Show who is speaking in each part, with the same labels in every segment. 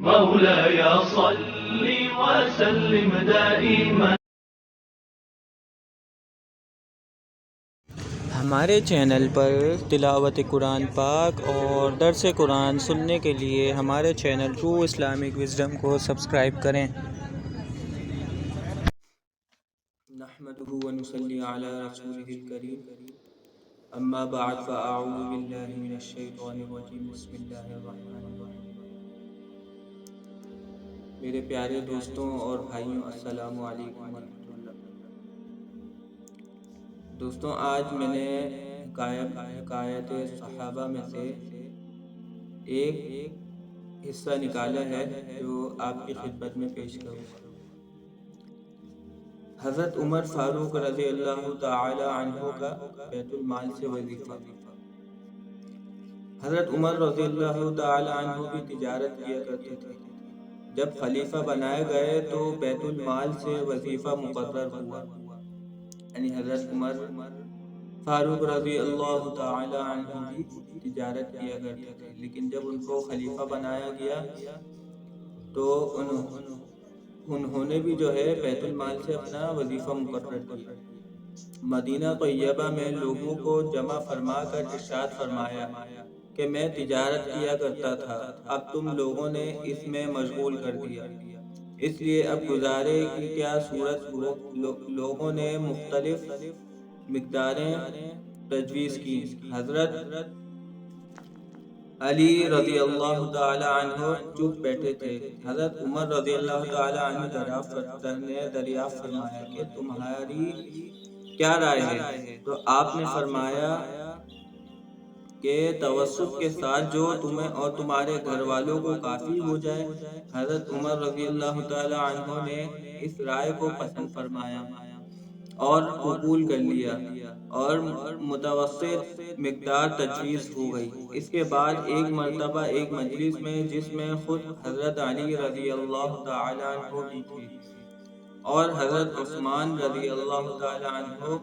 Speaker 1: مولاي صل وسلم دائما.
Speaker 2: ہمارے چینل پر تلاوت قرآن پاک اور درس قرآن سننے کے لیے ہمارے چینل ٹرو اسلامک وزڈم کو سبسکرائب کریں. نحمده ونصلي على رسوله الكريم اما بعد فاعوذ باللہ من الشیطان الرجیم بسم اللہ الرحمن الرحیم. میرے پیارے دوستوں اور بھائیوں، السلام علیکم ورحمۃ اللہ. دوستوں، آج میں نے حکایت صحابہ میں سے ایک حصہ نکالا ہے جو آپ کی خدمت میں پیش کروں گا. حضرت عمر فاروق رضی اللہ تعالی عنہ کا بیت المال سے وظیفہ. حضرت عمر رضی اللہ تعالی عنہ بھی تجارت کیا کرتے تھے. جب خلیفہ بنائے گئے تو بیت المال سے وظیفہ مقرر ہوا، یعنی حضرت عمر فاروق رضی اللہ تعالی عنہ بھی تجارت کیا کرتے تھے، لیکن جب ان کو خلیفہ بنایا گیا تو انہوں نے بھی جو ہے بیت المال سے اپنا وظیفہ مقرر کیا. مدینہ طیبہ میں لوگوں کو جمع فرما کر ارشاد فرمایا کہ میں تجارت کیا کرتا تھا، اب تم لوگوں نے اس میں مشغول کر دیا، اس لیے اب گزارے کی کیا صورت ہو. لوگوں نے مختلف مقداریں تجویز کی. حضرت علی رضی اللہ تعالی عنہ چپ بیٹھے تھے. حضرت عمر رضی اللہ تعالی عنہ دریافت فرمایا کہ تمہاری کیا رائے ہے؟ تو آپ نے فرمایا کہ توسط کے ساتھ جو تمہیں اور تمہارے گھر والوں کو کافی ہو جائے. حضرت عمر رضی اللہ تعالی عنہ نے اس رائے کو پسند فرمایا اور قبول کر لیا اور متوسط مقدار تجویز ہو گئی. اس کے بعد ایک مرتبہ ایک مجلس میں جس میں خود حضرت علی رضی اللہ تعالی عنہ بھی تھے اور حضرت عثمان رضی اللہ تعالی عنہ،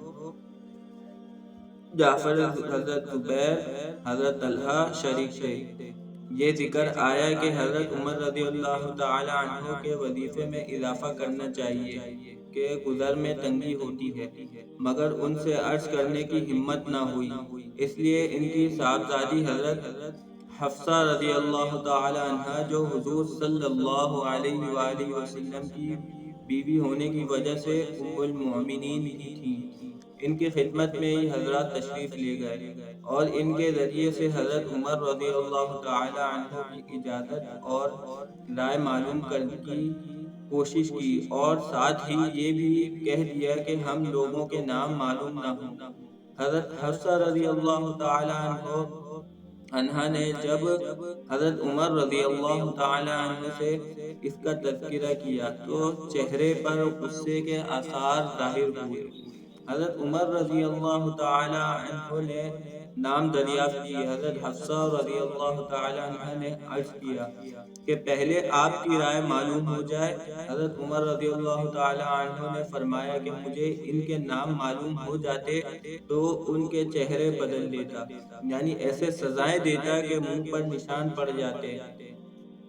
Speaker 2: جعفر، حضرت زبیر، حضرت طلحہ شریک تھے، یہ ذکر آیا کہ حضرت عمر رضی اللہ تعالی عنہ کے وظیفے میں اضافہ کرنا چاہیے کہ گزر میں تنگی ہوتی ہے، مگر ان سے عرض کرنے کی ہمت نہ ہوئی. اس لیے ان کی صاحبزادی حضرت حفصہ رضی اللہ تعالی عنہ، جو حضور صلی اللہ علیہ وآلہ وسلم کی بیوی ہونے کی وجہ سے ام المؤمنین بھی تھیں، ان کی خدمت میں ہی حضرات تشریف لے گئے اور ان کے ذریعے سے حضرت عمر رضی اللہ تعالی عنہ کی اجازت اور رائے معلوم کرنے کی کوشش کی، اور ساتھ ہی یہ بھی کہہ دیا کہ ہم لوگوں کے نام معلوم نہ ہوں. حضرت حفصہ رضی اللہ تعالی عنہ نے جب حضرت عمر رضی اللہ تعالی عنہ سے اس کا تذکرہ کیا تو چہرے پر غصے کے آثار ظاہر ہوئے. حضرت عمر رضی اللہ تعالی عنہ نے نام دریافت کی. حضرت حفصہ رضی اللہ تعالی عنہ نے عرض کیا کہ پہلے آپ کی رائے معلوم ہو جائے. حضرت عمر رضی اللہ تعالی عنہ نے فرمایا کہ مجھے ان کے نام معلوم ہو جاتے تو ان کے چہرے بدل دیتا، یعنی ایسے سزائیں دیتا کہ منہ پر نشان پڑ جاتے.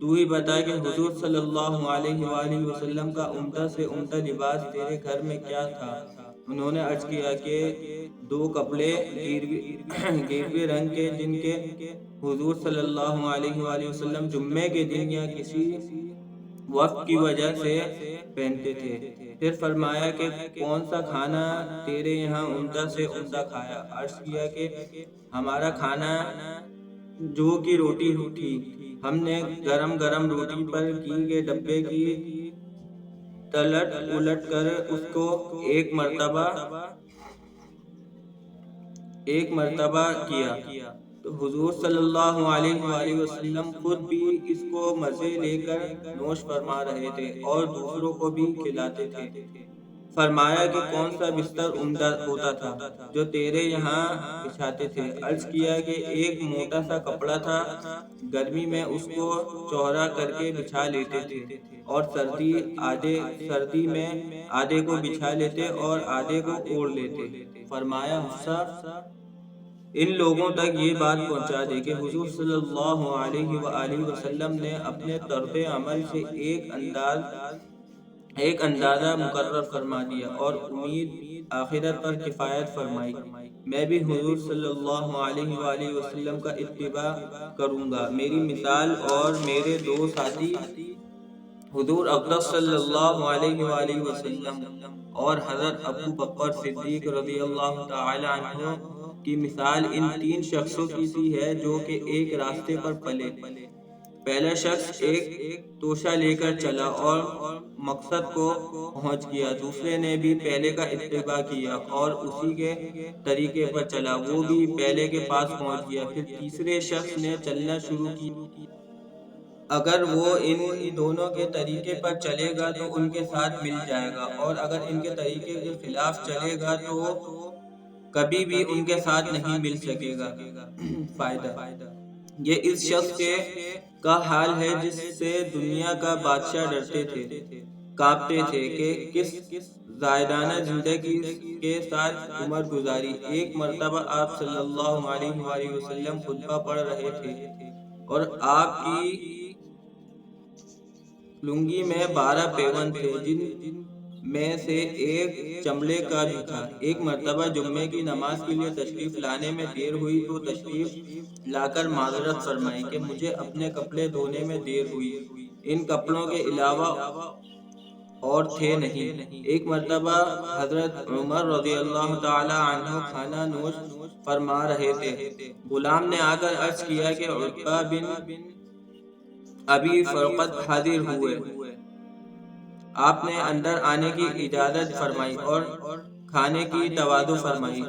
Speaker 2: تو ہی بتا کہ حضور صلی اللہ علیہ وآلہ وسلم کا عمدہ سے عمدہ لباس تیرے گھر میں کیا تھا؟ انہوں نے عرض کیا کہ 2 کپڑے گیروے رنگ کے جن کے حضور صلی اللہ علیہ وآلہ وسلم جمعے کے دن یا کسی وقت کی وجہ سے پہنتے تھے. پھر فرمایا کہ کون سا کھانا تیرے یہاں عمدہ سے عمدہ کھایا؟ عرض کیا کہ ہمارا کھانا جو کی روٹی تھی، ہم نے گرم گرم روٹی پر گھی کے ڈبے کی تلٹ الٹ کر اس کو ایک مرتبہ کیا تو حضور صلی اللہ علیہ وآلہ وسلم خود بھی اس کو مزے لے کر نوش فرما رہے تھے اور دوسروں کو بھی کھلاتے تھے. فرمایا کہ کون سا بستر عمدہ ہوتا تھا جو تیرے یہاں بچھاتے تھے؟ عرض کیا کہ ایک موٹا سا کپڑا تھا، گرمی میں اس کو چوڑا کر کے بچھا لیتے تھے اور سردی میں آدھے کو بچھا لیتے اور آدھے کو اوڑھ لیتے. فرمایا حفصہ ان لوگوں تک یہ بات پہنچا دے کہ حضور صلی اللہ علیہ وآلہ وسلم نے اپنے طرز عمل سے ایک اندازہ مقرر فرما دیا اور امید آخرت پر کفایت فرمائی۔ میں بھی حضور صلی اللہ علیہ وآلہ وسلم کا اتباع کروں گا۔ میری مثال اور میرے دو ساتھی حضور اقدس صلی اللہ علیہ وآلہ وسلم اور حضرت ابو بکر صدیق رضی اللہ تعالی عنہ کی مثال ان تین شخصوں کی سی ہے جو کہ ایک راستے پر پلے۔ پہلا شخص ایک توشہ لے کر چلا اور مقصد کو پہنچ گیا، دوسرے نے بھی پہلے کا اتباع کیا اور اسی کے طریقے پر چلا، وہ بھی پہلے کے پاس پہنچ گیا، پھر تیسرے شخص نے چلنا شروع کیا۔ اگر وہ ان دونوں کے طریقے پر چلے گا تو ان کے ساتھ مل جائے گا، اور اگر ان کے طریقے کے خلاف چلے گا تو کبھی بھی ان کے ساتھ نہیں مل سکے گا۔ فائدہ: یہ اس شخص کا حال ہے جس سے دنیا کا بادشاہ ڈرتے تھے، کانپتے تھے کہ کس زاہدانہ زندگی کے ساتھ عمر گزاری۔ ایک مرتبہ آپ صلی اللہ علیہ وآلہ وسلم خطبہ پڑھ رہے تھے اور آپ کی لنگی میں 12 پیوند تھے، جن میں سے ایک چمڑے کا بھی تھا۔ ایک مرتبہ جمعے کی نماز کے لیے تشریف لانے میں دیر ہوئی تو تشریف لا کر معذرت فرمائی کہ مجھے اپنے کپڑے دھونے میں دیر ہوئی، ان کپڑوں کے علاوہ اور تھے نہیں۔ ایک مرتبہ حضرت عمر رضی اللہ تعالی عنہ کھانا نوش فرما رہے تھے، غلام نے آ کر عرض کیا کہ عتبہ بن ابی فرقد حاضر ہوئے۔ آپ نے اندر آنے کی اجازت فرمائی اور کھانے کی تواضع فرمائی۔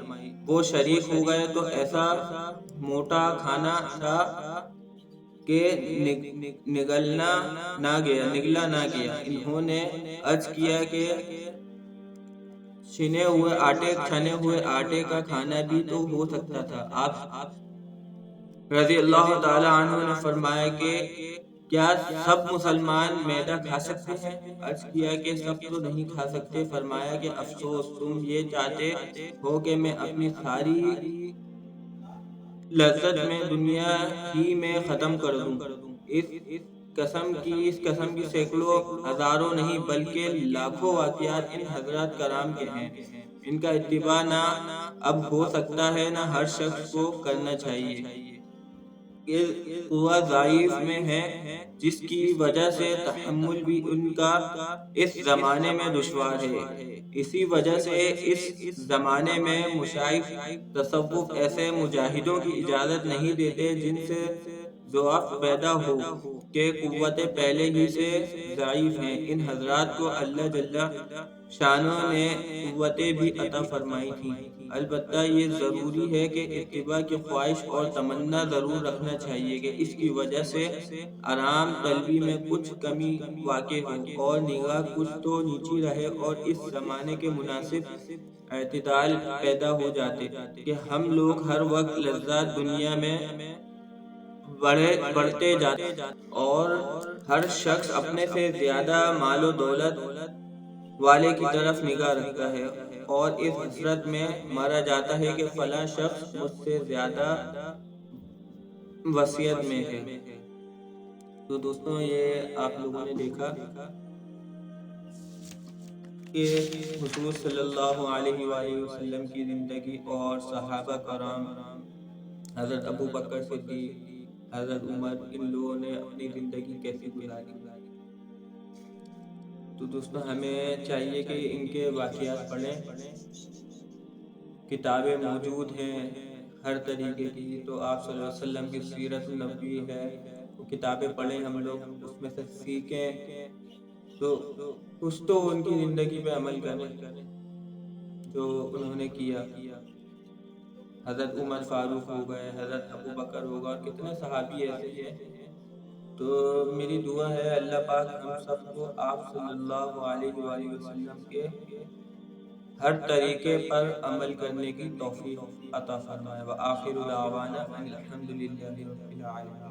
Speaker 2: وہ شریک ہو گئے تو ایسا موٹا کھانا تھا کہ نگلا نہ گیا۔ انہوں نے عرض کیا کہ چھنے ہوئے آٹے کا کھانا بھی تو ہو سکتا تھا۔ آپ رضی اللہ تعالی عنہ نے فرمایا کہ کیا سب مسلمان میدا کھا سکتے ہیں؟ عرض کیا کہ سب تو نہیں کھا سکتے۔ فرمایا کہ افسوس، تم یہ چاہتے ہو کہ میں اپنی ساری لذت میں دنیا ہی میں ختم کر دوں۔ اس قسم کی سینکڑوں ہزاروں نہیں بلکہ لاکھوں واقعات ان حضرات کرام کے ہیں۔ ان کا اتباع نہ اب ہو سکتا ہے، نہ ہر شخص کو کرنا چاہیے۔ قوت ضعیف میں ہے، جس کی وجہ سے تحمل بھی ان کا اس زمانے میں دشوار ہے۔ اسی وجہ سے اس زمانے میں مشائخ تصوف ایسے مجاہدوں کی اجازت نہیں دیتے جن سے ضعف پیدا ہو کہ قوتیں پہلے ہی سے ضعیف ہیں۔ ان حضرات کو اللہ جل شانہ نے قوتیں بھی عطا فرمائی تھیں، البتہ یہ ضروری ہے کہ اتباع کی خواہش اور تمنا ضرور رکھنا چاہیے کہ اس کی وجہ سے آرام طلبی میں کچھ کمی واقع ہو اور نگاہ کچھ تو نیچی رہے اور اس زمانے کے مناسب اعتدال پیدا ہو جاتے کہ ہم لوگ ہر وقت لذات دنیا میں بڑھتے جاتے اور ہر شخص اپنے سے زیادہ مال و دولت والے کی طرف نگاہ رکھتا ہے اور اس حسرت میں مرا جاتا ہے کہ فلاں شخص مجھ سے زیادہ وسعت میں ہے۔ تو دوستوں، یہ آپ لوگوں نے دیکھا کہ حضور صلی اللہ علیہ وآلہ وسلم کی زندگی اور صحابہ کرام، حضرت ابو بکر صدیق، حضرت عمر، ان لوگوں نے اپنی زندگی کیسی گزاری۔ تو دوستوں، ہمیں چاہیے کہ ان کے واقعات پڑھیں، کتابیں موجود ہیں ہر طریقے کی، تو آپ صلی اللہ علیہ وسلم کی سیرت النبوی ہے، وہ کتابیں پڑھیں، ہم لوگ اس میں سے سیکھیں، تو کچھ تو ان کی زندگی پہ عمل کریں جو انہوں نے کیا۔ حضرت عمر فاروق ہو گئے، حضرت ابو بکر ہو گئے، اور کتنے صحابی ایسے ہیں۔ تو میری دعا ہے اللہ پاک ہم سب کو آپ صلی اللہ علیہ وآلہ وسلم کے ہر طریقے پر عمل کرنے کی توفیق عطا فرمائے۔ وآخر دعوانا الحمد للہ رب العالمین۔